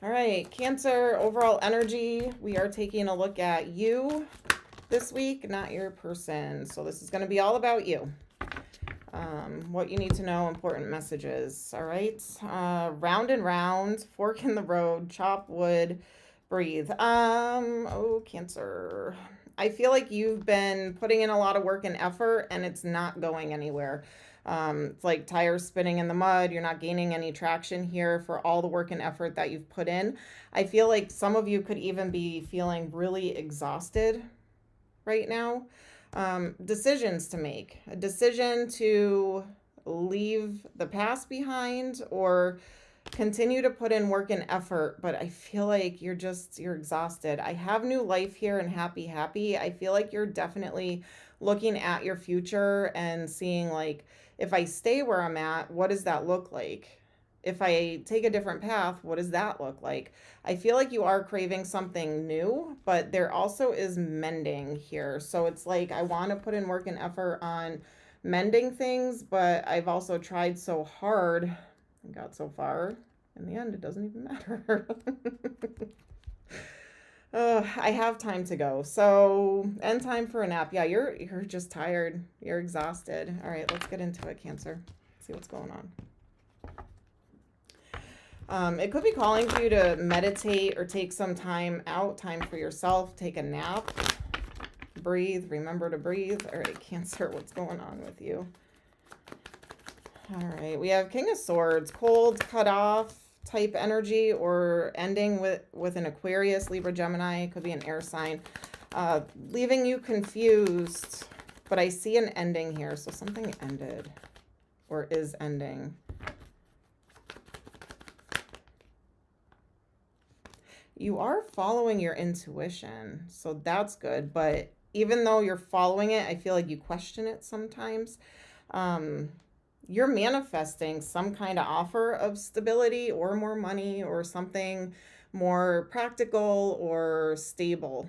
All right, Cancer, overall energy. We are taking a look at you this week, not your person. So this is going to be all about you. What you need to know, important messages. All right. Round and round, fork in the road, chop wood, breathe. Oh, Cancer. I feel like you've been putting in a lot of work and effort and it's not going anywhere. It's like tires spinning in the mud. You're not gaining any traction here for all the work and effort that you've put in. I feel like some of you could even be feeling really exhausted right now. Decisions to make. A decision to leave the past behind or continue to put in work and effort, but I feel like you're exhausted. I have new life here and happy. I feel like you're definitely looking at your future and seeing like, if I stay where I'm at, what does that look like? If I take a different path, what does that look like? I feel like you are craving something new, but there also is mending here. So it's like I want to put in work and effort on mending things, but I've also tried so hard and got so far. In the end, it doesn't even matter. I have time to go. So, end time for a nap. Yeah, you're just tired. You're exhausted. All right, let's get into it, Cancer. See what's going on. It could be calling for you to meditate or take some time out, time for yourself, take a nap, breathe, remember to breathe. All right, Cancer, what's going on with you? All right, we have King of Swords, cold, cut off type energy, or ending with an Aquarius, Libra, Gemini, could be an air sign, leaving you confused, but I see an ending here, so something ended or is ending. You are following your intuition, so that's good, but even though you're following it, I feel like you question it sometimes. You're manifesting some kind of offer of stability or more money or something more practical or stable.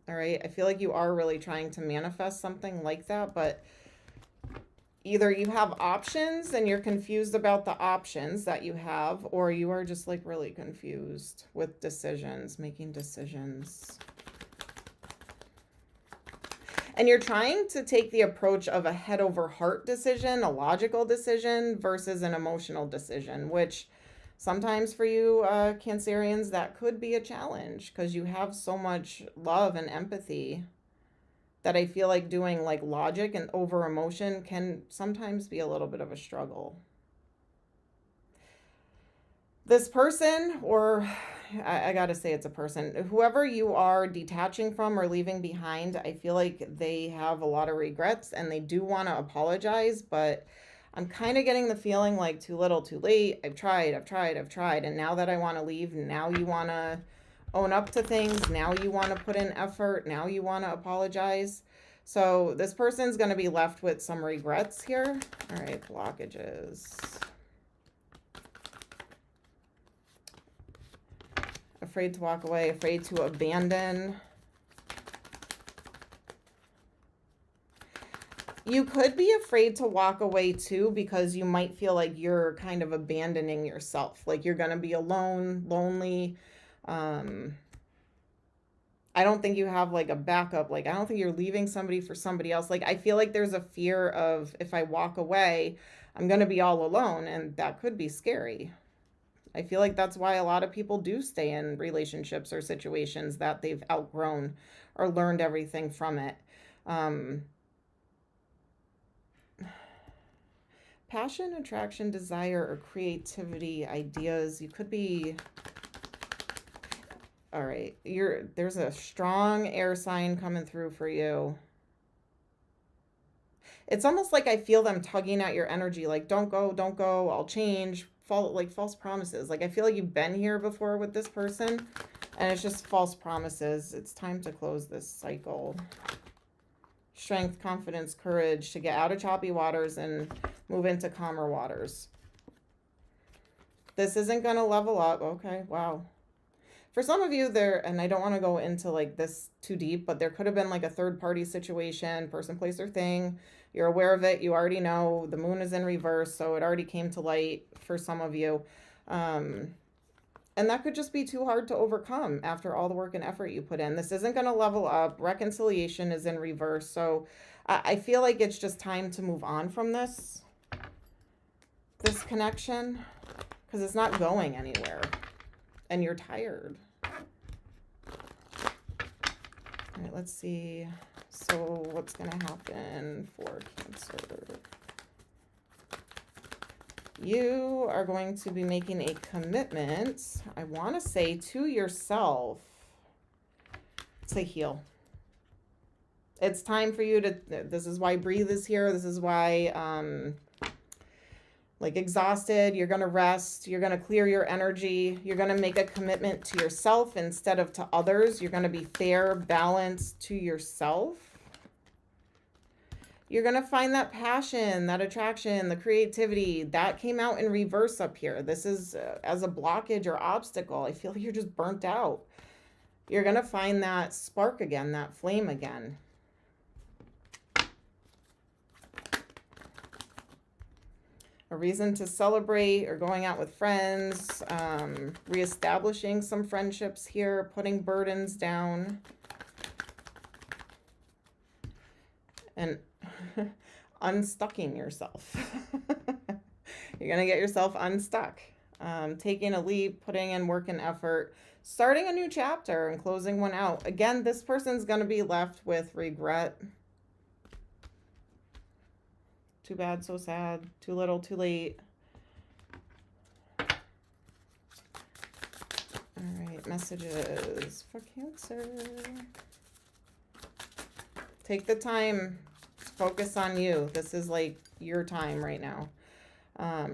All right. I feel like you are really trying to manifest something like that, but either you have options and you're confused about the options that you have, or you are just like really confused with decisions, making decisions. And you're trying to take the approach of a head over heart decision, a logical decision versus an emotional decision, which sometimes for you Cancerians, that could be a challenge because you have so much love and empathy that I feel like doing like logic and over emotion can sometimes be a little bit of a struggle. This person, or I gotta say it's a person, whoever you are detaching from or leaving behind, I feel like they have a lot of regrets and they do want to apologize, but I'm kind of getting the feeling like too little, too late. I've tried. And now that I want to leave, now you want to own up to things. Now you want to put in effort. Now you want to apologize. So this person's going to be left with some regrets here. All right, blockages. Afraid to walk away, afraid to abandon. You could be afraid to walk away too because you might feel like you're kind of abandoning yourself. Like you're going to be alone, lonely. I don't think you have like a backup. Like I don't think you're leaving somebody for somebody else. Like I feel like there's a fear of if I walk away, I'm going to be all alone, and that could be scary. I feel like that's why a lot of people do stay in relationships or situations that they've outgrown or learned everything from it. Passion, attraction, desire, or creativity, ideas. You could be... All right, there's a strong air sign coming through for you. It's almost like I feel them tugging at your energy, like don't go, I'll change, like false promises. Like I feel like you've been here before with this person and it's just false promises. It's time to close this cycle. Strength, confidence, courage to get out of choppy waters and move into calmer waters. This isn't going to level up. Okay, wow. For some of you there, and I don't want to go into like this too deep, but there could have been like a third party situation, person, place, or thing. You're aware of it. You already know the moon is in reverse, so it already came to light for some of you. And that could just be too hard to overcome after all the work and effort you put in. This isn't going to level up. Reconciliation is in reverse. So I feel like it's just time to move on from this connection, because it's not going anywhere and you're tired. All right, let's see. So what's going to happen for Cancer? You are going to be making a commitment, I want to say, to yourself to heal. It's time for you to, this is why breathe is here. This is why, like, exhausted, you're going to rest. You're going to clear your energy. You're going to make a commitment to yourself instead of to others. You're going to be fair, balanced to yourself. You're going to find that passion, that attraction, the creativity. That came out in reverse up here. This is as a blockage or obstacle. I feel like you're just burnt out. You're going to find that spark again, that flame again. A reason to celebrate or going out with friends, reestablishing some friendships here, putting burdens down. And unstucking yourself. You're going to get yourself unstuck. Taking a leap, putting in work and effort, starting a new chapter and closing one out. Again, this person's going to be left with regret. Too bad, so sad. Too little, too late. All right, messages for Cancer. Take the time. Focus on you. This is like your time right now.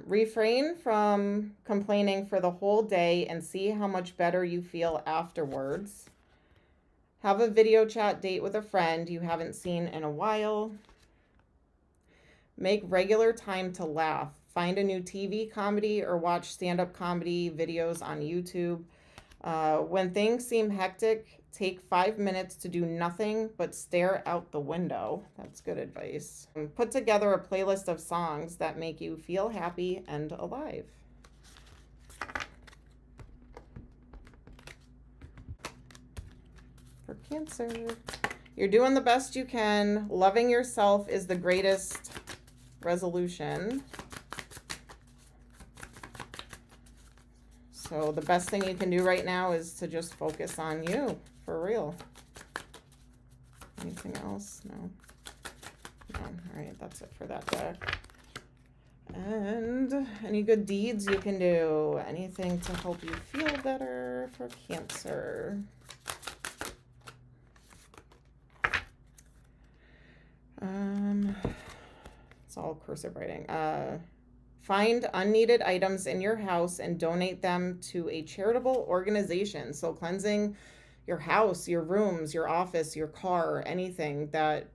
Refrain from complaining for the whole day and see how much better you feel afterwards. Have a video chat date with a friend you haven't seen in a while. Make regular time to laugh. Find a new TV comedy or watch stand-up comedy videos on YouTube. When things seem hectic, take 5 minutes to do nothing but stare out the window. That's good advice. Put together a playlist of songs that make you feel happy and alive. For Cancer, you're doing the best you can. Loving yourself is the greatest resolution. So the best thing you can do right now is to just focus on you, for real. Anything else? No. No. All right, that's it for that deck. And any good deeds you can do. Anything to help you feel better for Cancer. It's all cursive writing. Find unneeded items in your house and donate them to a charitable organization. So cleansing your house, your rooms, your office, your car, anything that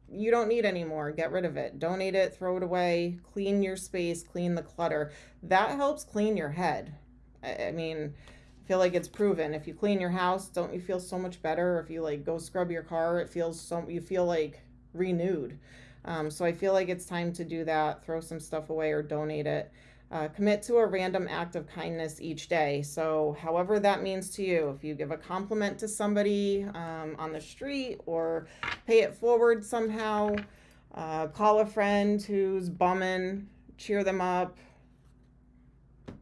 you don't need anymore. Get rid of it. Donate it, throw it away, clean your space, clean the clutter. That helps clean your head. I mean, I feel like it's proven. If you clean your house, don't you feel so much better? If you like go scrub your car, you feel like renewed. So I feel like it's time to do that. Throw some stuff away or donate it. Commit to a random act of kindness each day. So however that means to you, if you give a compliment to somebody on the street or pay it forward somehow, call a friend who's bumming, cheer them up,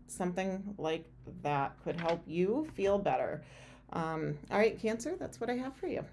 something like that could help you feel better. All right, Cancer, that's what I have for you.